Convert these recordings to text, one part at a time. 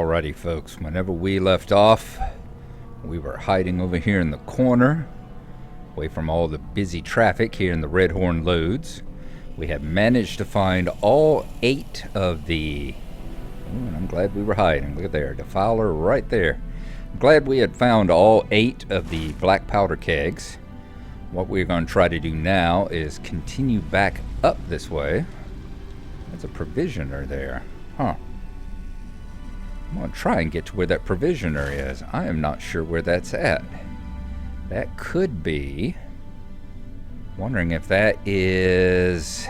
Alrighty, folks. Whenever we left off, we were hiding over here in the corner, away from all the busy traffic here in the Red Horn Lodes. We have managed to find all 8 of the... Ooh, and I'm glad we were hiding. Look at there, Defiler right there. I'm glad we had found all 8 of the black powder kegs. What we're going to try to do now is continue back up this way. There's a provisioner there. Huh. I'm going to try and get to where that provisioner is. I am not sure where that's at. That could be... Wondering if that is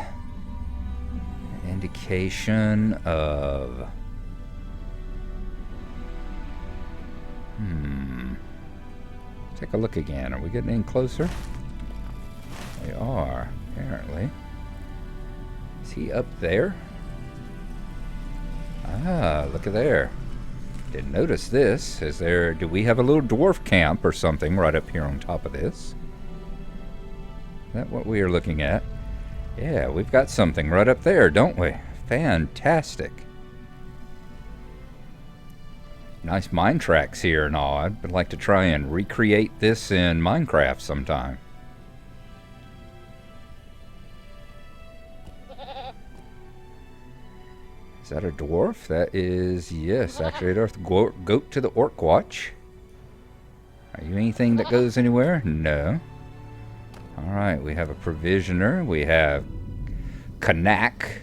an indication of... Take a look again. Are we getting in closer? We are, apparently. Is he up there? Ah, look at there. Didn't notice this. Is there... Do we have a little dwarf camp or something right up here on top of this? Is that what we are looking at? Yeah, we've got something right up there, don't we? Fantastic. Nice mine tracks here and all. I'd like to try and recreate this in Minecraft sometime. Is that a dwarf? That is, yes, actually, I'd have to go to the Orc Watch. Are you anything that goes anywhere? No. Alright, we have a provisioner. We have Kanak.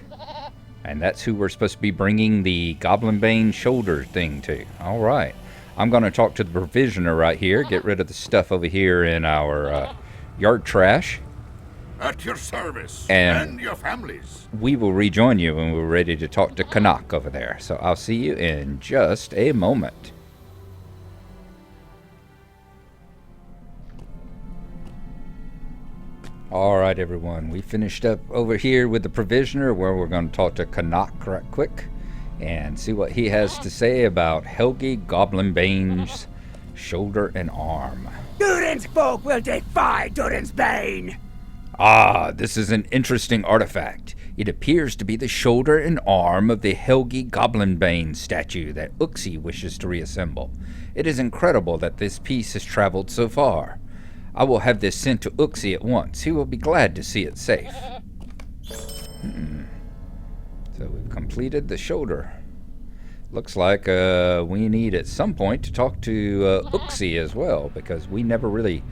And that's who we're supposed to be bringing the Goblin Bane shoulder thing to. Alright. I'm going to talk to the provisioner right here. Get rid of the stuff over here in our yard trash. At your service and your families. We will rejoin you when we're ready to talk to Kanak over there. So I'll see you in just a moment. Alright everyone, we finished up over here with the provisioner where we're going to talk to Kanak right quick and see what he has to say about Helgi Goblin Bane's shoulder and arm. Durin's folk will defy Durin's Bane! Ah, this is an interesting artifact. It appears to be the shoulder and arm of the Helgi Goblin Bane statue that Uxie wishes to reassemble. It is incredible that this piece has traveled so far. I will have this sent to Uxie at once. He will be glad to see it safe. So we've completed the shoulder. Looks like we need at some point to talk to Uxie as well, because we never really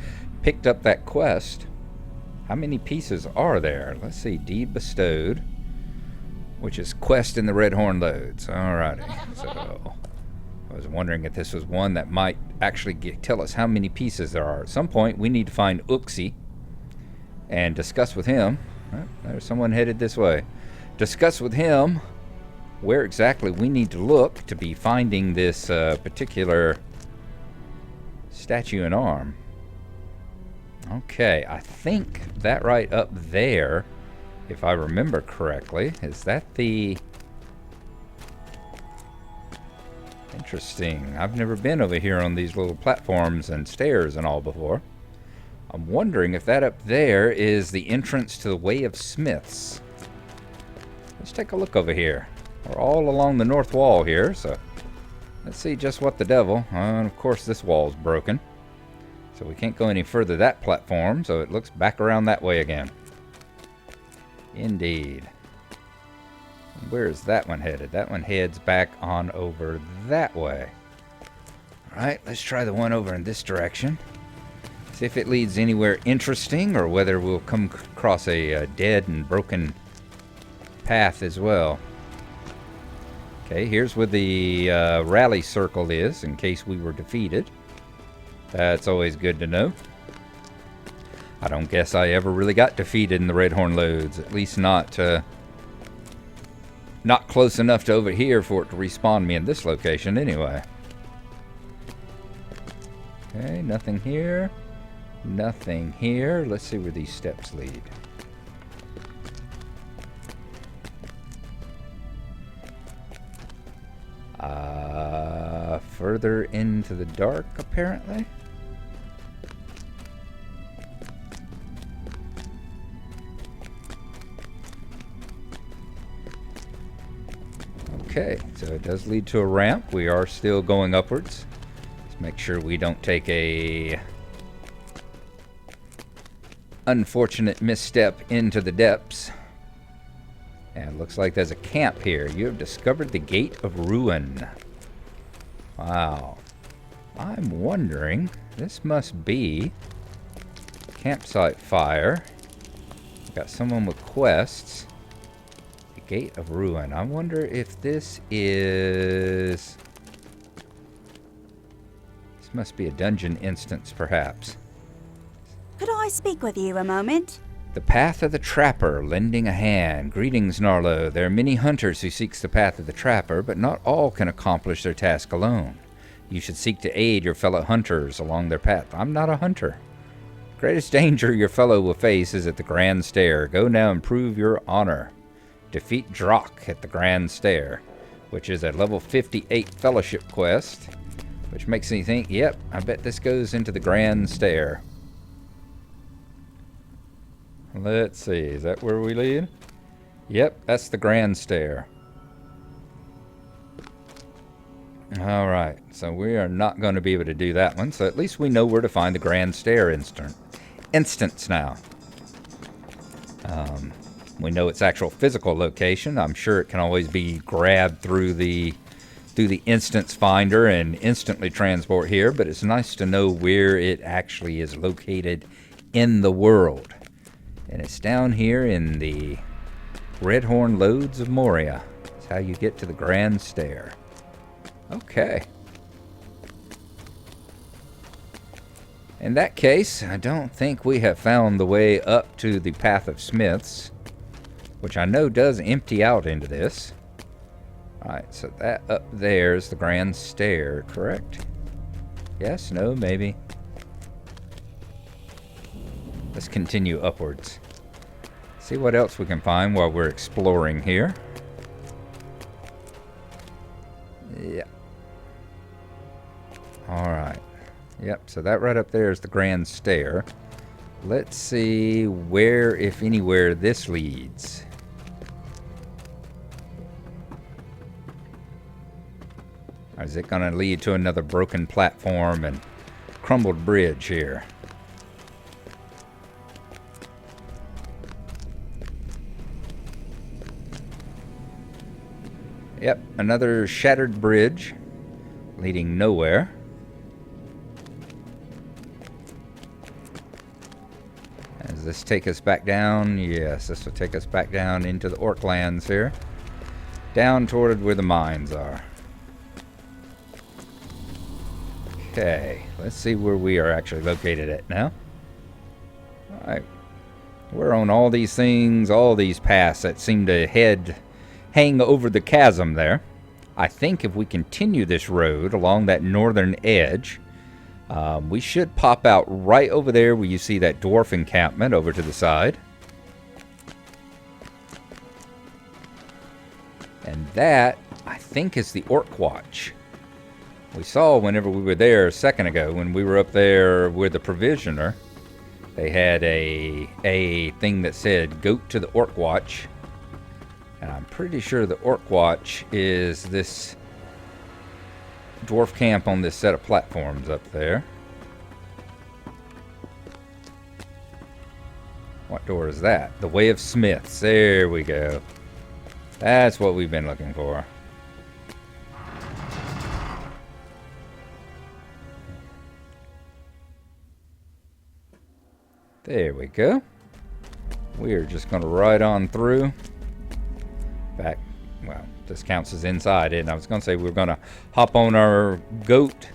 picked up that quest. How many pieces are there? Let's see, deed bestowed, which is quest in the Red Horn Lodes. Alrighty, so I was wondering if this was one that might actually tell us how many pieces there are. At some point, we need to find Uxie and discuss with him. Oh, there's someone headed this way. Discuss with him where exactly we need to look to be finding this particular statue and arm. Okay, I think that right up there, if I remember correctly, is that the... Interesting. I've never been over here on these little platforms and stairs and all before. I'm wondering if that up there is the entrance to the Way of Smiths. Let's take a look over here. We're all along the north wall here, so let's see just what the devil. And of course this wall's broken. So we can't go any further that platform, so it looks back around that way again. Indeed. Where is that one headed? That one heads back on over that way. Alright, let's try the one over in this direction. See if it leads anywhere interesting, or whether we'll come across a dead and broken path as well. Okay, here's where the rally circle is, in case we were defeated. That's always good to know. I don't guess I ever really got defeated in the Red Horn Lodes. At least not close enough to over here for it to respawn me in this location anyway. Okay, nothing here. Nothing here. Let's see where these steps lead. Further into the dark, apparently. Okay, so it does lead to a ramp. We are still going upwards. Let's make sure we don't take a unfortunate misstep into the depths. And it looks like there's a camp here. You have discovered the Gate of Ruin. Wow. I'm wondering, this must be campsite fire. Got someone with quests. The Gate of Ruin. I wonder if this is... This must be a dungeon instance, perhaps. Could I speak with you a moment? The Path of the Trapper, lending a hand. Greetings, Gnarlo. There are many hunters who seek the Path of the Trapper, but not all can accomplish their task alone. You should seek to aid your fellow hunters along their path. I'm not a hunter. Greatest danger your fellow will face is at the Grand Stair. Go now and prove your honor. Defeat Drock at the Grand Stair, which is a level 58 fellowship quest, which makes me think, yep, I bet this goes into the Grand Stair. Let's see, is that where we lead? Yep, that's the Grand Stair. Alright, so we are not going to be able to do that one, so at least we know where to find the Grand Stair instance now. We know its actual physical location. I'm sure it can always be grabbed through the instance finder and instantly transport here, but it's nice to know where it actually is located in the world. And it's down here in the Redhorn Lodes of Moria. That's how you get to the Grand Stair. Okay. In that case, I don't think we have found the way up to the Path of Smiths, which I know does empty out into this. Alright, so that up there is the Grand Stair, correct? Yes, no, maybe. Let's continue upwards. See what else we can find while we're exploring here. Yeah. Alright. Yep, so that right up there is the Grand Stair. Let's see where, if anywhere, this leads. Or is it going to lead to another broken platform and crumbled bridge here? Yep, another shattered bridge leading nowhere. Does this take us back down? Yes, this will take us back down into the orc lands here. Down toward where the mines are. Okay, let's see where we are actually located at now. Alright. We're on all these things, all these paths that seem to hang over the chasm there. I think if we continue this road along that northern edge, we should pop out right over there where you see that dwarf encampment over to the side. And that, I think, is the Orc Watch. We saw whenever we were there a second ago, when we were up there with the provisioner, they had a thing that said, "Go to the Orc Watch." And I'm pretty sure the Orc Watch is this dwarf camp on this set of platforms up there. What door is that? The Way of Smiths. There we go. That's what we've been looking for. There we go. We're just going to ride on through. Back, well, this counts as inside, and I was going to say we were going to hop on our goat,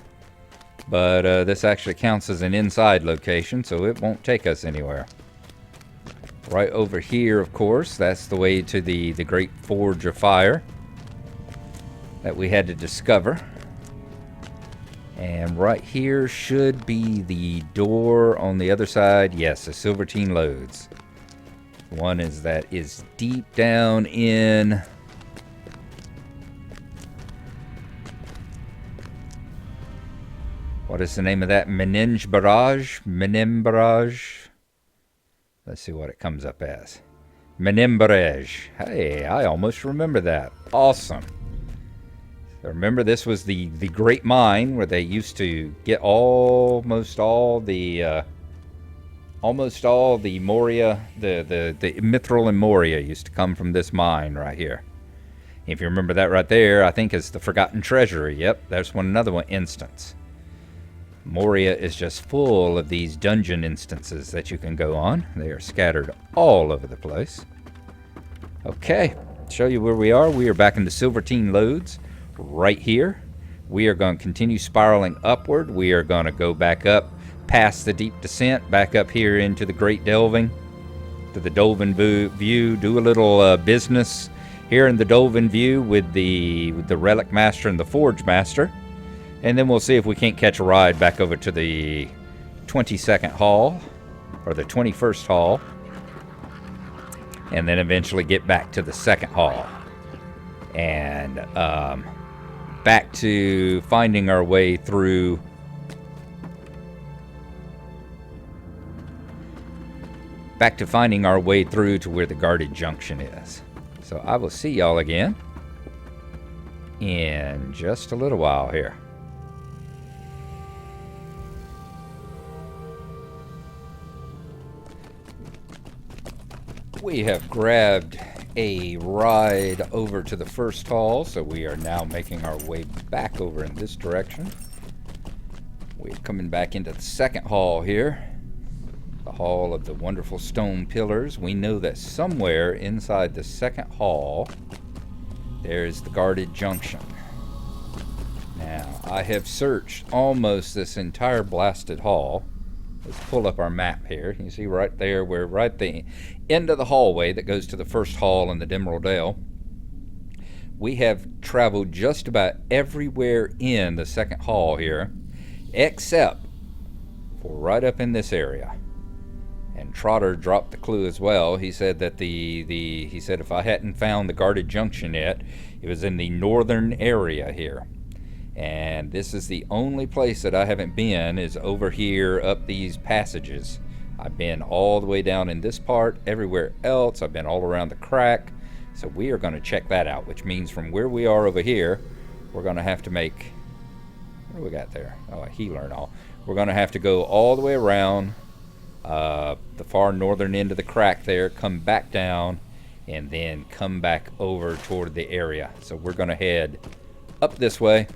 but this actually counts as an inside location, so it won't take us anywhere. Right over here, of course, that's the way to the Great Forge of Fire that we had to discover. And right here should be the door on the other side. Yes, the Silvertine Lodes. One is that is deep down in... What is the name of that? Meninge Barrage? Menim Barrage? Let's see what it comes up as. Menim Barrage. Hey, I almost remember that. Awesome. Remember, this was the great mine where they used to get almost all the Moria, the mithril and Moria used to come from this mine right here. If you remember that right there, I think is the Forgotten Treasury. Yep, there's another one instance. Moria is just full of these dungeon instances that you can go on. They are scattered all over the place. Okay, show you where we are. We are back in the Silvertine Lodes right here. We are going to continue spiraling upward. We are going to go back up past the deep descent, back up here into the Great Delving, to the Dolven View, do a little business here in the Dolven View with the Relic Master and the Forge Master. And then we'll see if we can't catch a ride back over to the 22nd Hall, or the 21st Hall, and then eventually get back to the 2nd Hall. And back to finding our way through to where the Guarded Junction is. So I will see y'all again in just a little while here. We have grabbed a ride over to the first hall, so we are now making our way back over in this direction. We're coming back into the 2nd hall here, the Hall of the Wonderful Stone Pillars. We know that somewhere inside the 2nd hall there's the Guarded Junction. Now, I have searched almost this entire blasted hall. Let's pull up our map here. You see right there, we're right at the end of the hallway that goes to the first hall in the Emerald Dale. We have traveled just about everywhere in the 2nd hall here, except for right up in this area. And Trotter dropped the clue as well. He said that he said if I hadn't found the Guarded Junction yet, it was in the northern area here. And this is the only place that I haven't been, is over here up these passages. I've been all the way down in this part. Everywhere else, I've been all around the crack. So we are going to check that out, which means from where we are over here, we're going to have to make... What do we got there? Oh, a healer and all. We're going to have to go all the way around the far northern end of the crack there, come back down, and then come back over toward the area. So we're going to head up this way,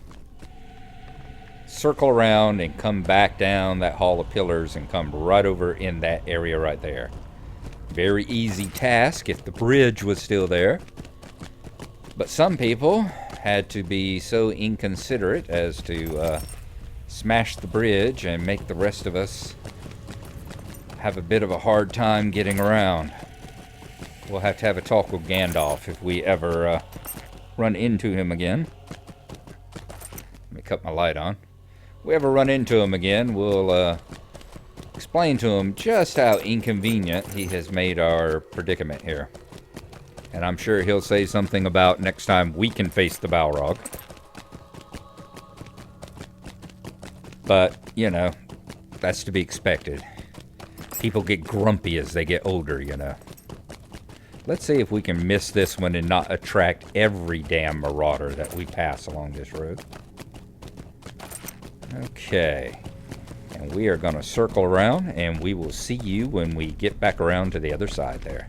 circle around, and come back down that Hall of Pillars and come right over in that area right there. Very easy task if the bridge was still there. But some people had to be so inconsiderate as to smash the bridge and make the rest of us have a bit of a hard time getting around. We'll have to have a talk with Gandalf if we ever run into him again. Let me cut my light on. If we ever run into him again, we'll explain to him just how inconvenient he has made our predicament here. And I'm sure he'll say something about next time we can face the Balrog. But, you know, that's to be expected. People get grumpy as they get older, you know. Let's see if we can miss this one and not attract every damn marauder that we pass along this road. Okay. And we are going to circle around, and we will see you when we get back around to the other side there.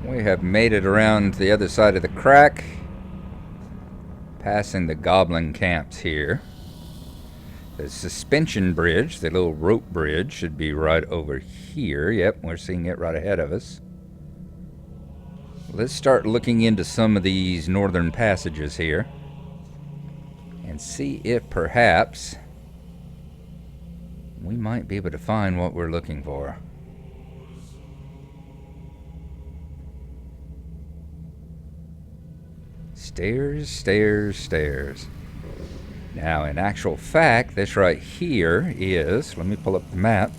We have made it around to the other side of the crack, passing the goblin camps here. The suspension bridge, the little rope bridge, should be right over here. Yep, we're seeing it right ahead of us. Let's start looking into some of these northern passages here and see if perhaps we might be able to find what we're looking for. Stairs, stairs, stairs. Now, in actual fact, this right here is, let me pull up the map.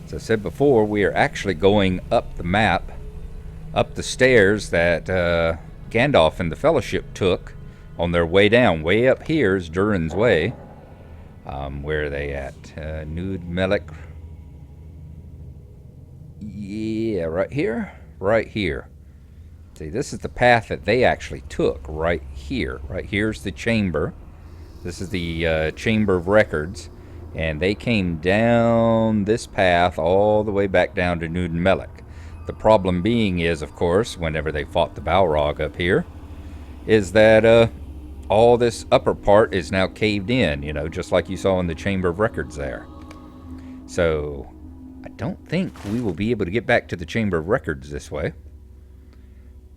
As I said before, we are actually going up the map, up the stairs that Gandalf and the Fellowship took on their way down. Way up here is Durin's Way. Where are they at? Nud Melek. Yeah, right here. Right here. See, this is the path that they actually took. Right here. Right here's the chamber. This is the Chamber of Records. And they came down this path all the way back down to Gnarlo. The problem being is, of course, whenever they fought the Balrog up here, is that all this upper part is now caved in, you know, just like you saw in the Chamber of Records there. So, I don't think we will be able to get back to the Chamber of Records this way.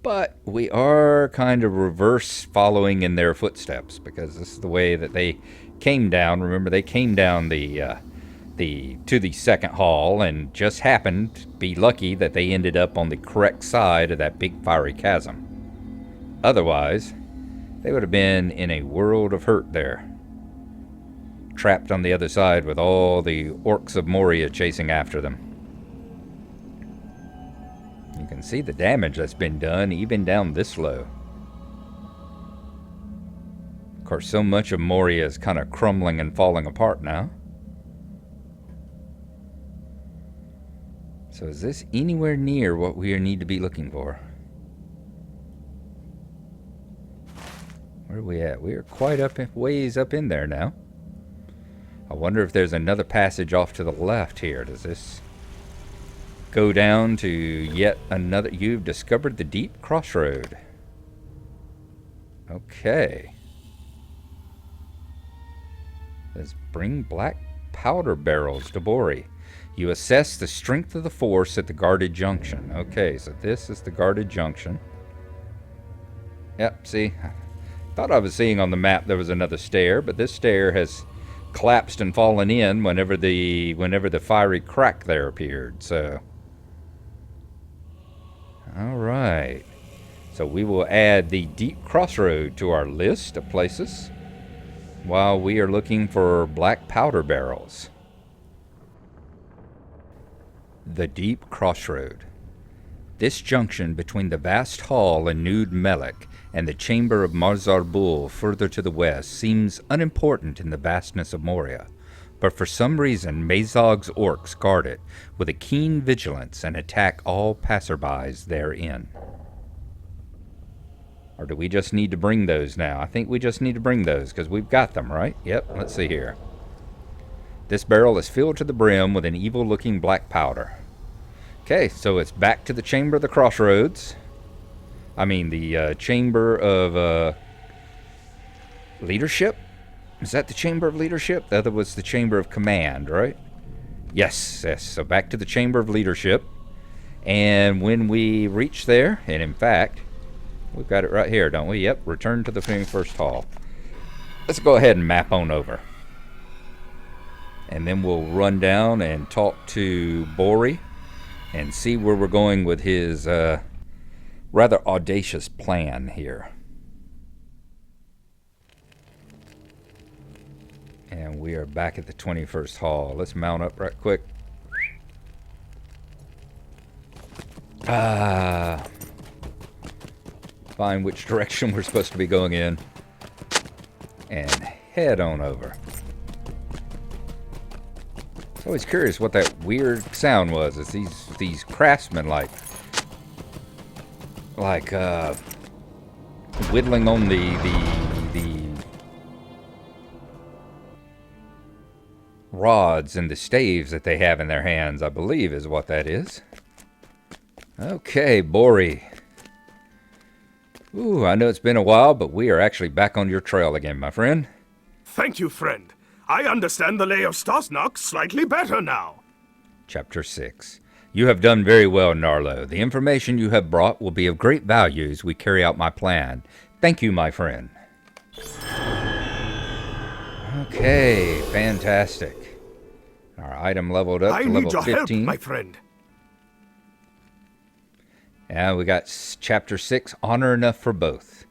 But we are kind of reverse following in their footsteps, because this is the way that they came down. Remember, they came down to the second hall, and just happened to be lucky that they ended up on the correct side of that big fiery chasm. Otherwise, they would have been in a world of hurt there, trapped on the other side with all the orcs of Moria chasing after them. You can see the damage that's been done even down this low. Of course, so much of Moria is kind of crumbling and falling apart now. So is this anywhere near what we need to be looking for? Where are we at? We are quite ways up in there now. I wonder if there's another passage off to the left here. Does this go down to yet another? You've discovered the deep crossroad. Okay. Let's bring black powder barrels to Bori. You assess the strength of the force at the Guarded Junction. Okay, so this is the Guarded Junction. Yep, see? I thought I was seeing on the map there was another stair, but this stair has collapsed and fallen in whenever the fiery crack there appeared, so. Alright. So we will add the deep crossroad to our list of places while we are looking for black powder barrels. The Deep Crossroad. This junction between the vast hall in Gnarlo and the chamber of Marzarbul further to the west seems unimportant in the vastness of Moria, but for some reason Mazog's orcs guard it with a keen vigilance and attack all passerbys therein. Or do we just need to bring those now? I think we just need to bring those because we've got them, right? Yep, let's see here. This barrel is filled to the brim with an evil-looking black powder. Okay, so it's back to the Chamber of the Crossroads. I mean, the Chamber of Leadership? Is that the Chamber of Leadership? The other was the Chamber of Command, right? Yes, yes. So back to the Chamber of Leadership. And when we reach there, and in fact, we've got it right here, don't we? Yep, return to the first hall. Let's go ahead and map on over. And then we'll run down and talk to Bori and see where we're going with his rather audacious plan here. And we are back at the 21st hall. Let's mount up right quick. Find which direction we're supposed to be going in. And head on over. I was always curious what that weird sound was. It's these craftsmen like whittling on the rods and the staves that they have in their hands, I believe is what that is. Okay, Bori. Ooh, I know it's been a while, but we are actually back on your trail again, my friend. Thank you, friend. I understand the lay of Stasnak slightly better now. Chapter 6. You have done very well, Gnarlo. The information you have brought will be of great value as we carry out my plan. Thank you, my friend. Okay, fantastic. Our item leveled up to level 15. I need your help, my friend. And we got Chapter 6, Honor Enough for Both.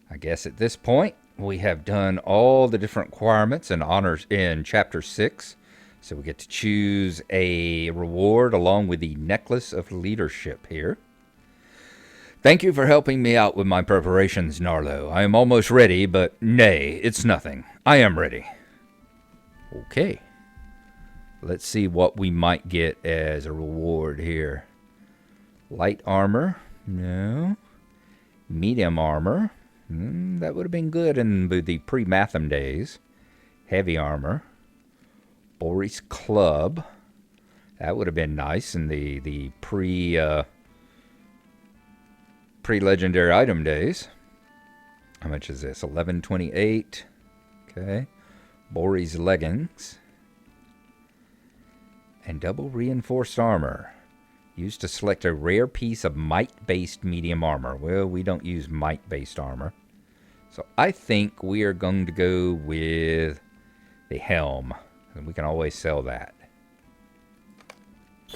I guess at this point, we have done all the different requirements and honors in Chapter 6. So we get to choose a reward along with the Necklace of Leadership here. Thank you for helping me out with my preparations, Gnarlo. I am almost ready, but nay, it's nothing. I am ready. Okay. Let's see what we might get as a reward here. Light armor. No. Medium armor. That would have been good in the pre-Matham days. Heavy armor. Bori's club. That would have been nice in the pre-legendary item days. How much is this? 1128. Okay. Bori's leggings. And double reinforced armor. Used to select a rare piece of might-based medium armor. Well, we don't use might-based armor. So I think we are going to go with the helm. And we can always sell that.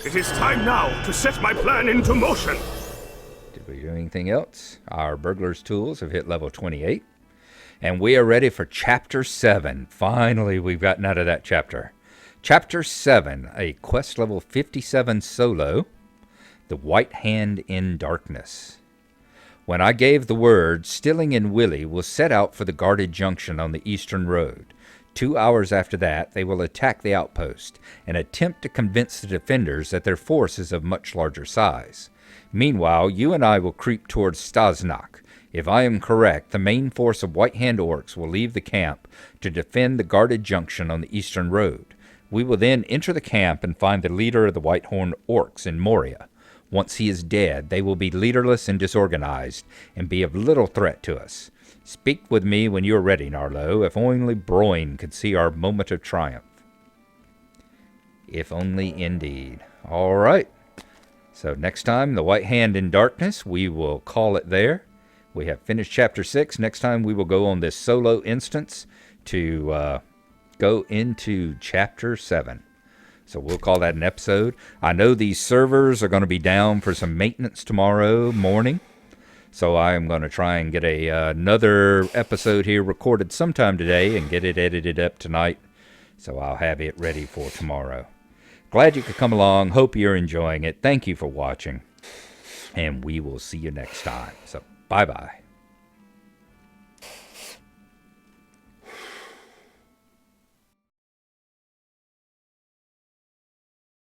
It is time now to set my plan into motion. Did we do anything else? Our burglar's tools have hit level 28. And we are ready for Chapter 7. Finally, we've gotten out of that chapter. Chapter 7, a quest level 57 solo, The White Hand in Darkness. When I gave the word, Stilling and Willie will set out for the Guarded Junction on the Eastern Road. 2 hours after that, they will attack the outpost and attempt to convince the defenders that their force is of much larger size. Meanwhile, you and I will creep towards Stasnak. If I am correct, the main force of White Hand orcs will leave the camp to defend the Guarded Junction on the Eastern Road. We will then enter the camp and find the leader of the Whitehorn orcs in Moria. Once he is dead, they will be leaderless and disorganized and be of little threat to us. Speak with me when you are ready, Gnarlo. If only Broin could see our moment of triumph. If only indeed. All right. So next time, The White Hand in Darkness, we will call it there. We have finished Chapter 6. Next time, we will go on this solo instance to go into Chapter 7. So we'll call that an episode. I know these servers are going to be down for some maintenance tomorrow morning. So I'm going to try and get another episode here recorded sometime today and get it edited up tonight. So I'll have it ready for tomorrow. Glad you could come along. Hope you're enjoying it. Thank you for watching. And we will see you next time. So bye-bye.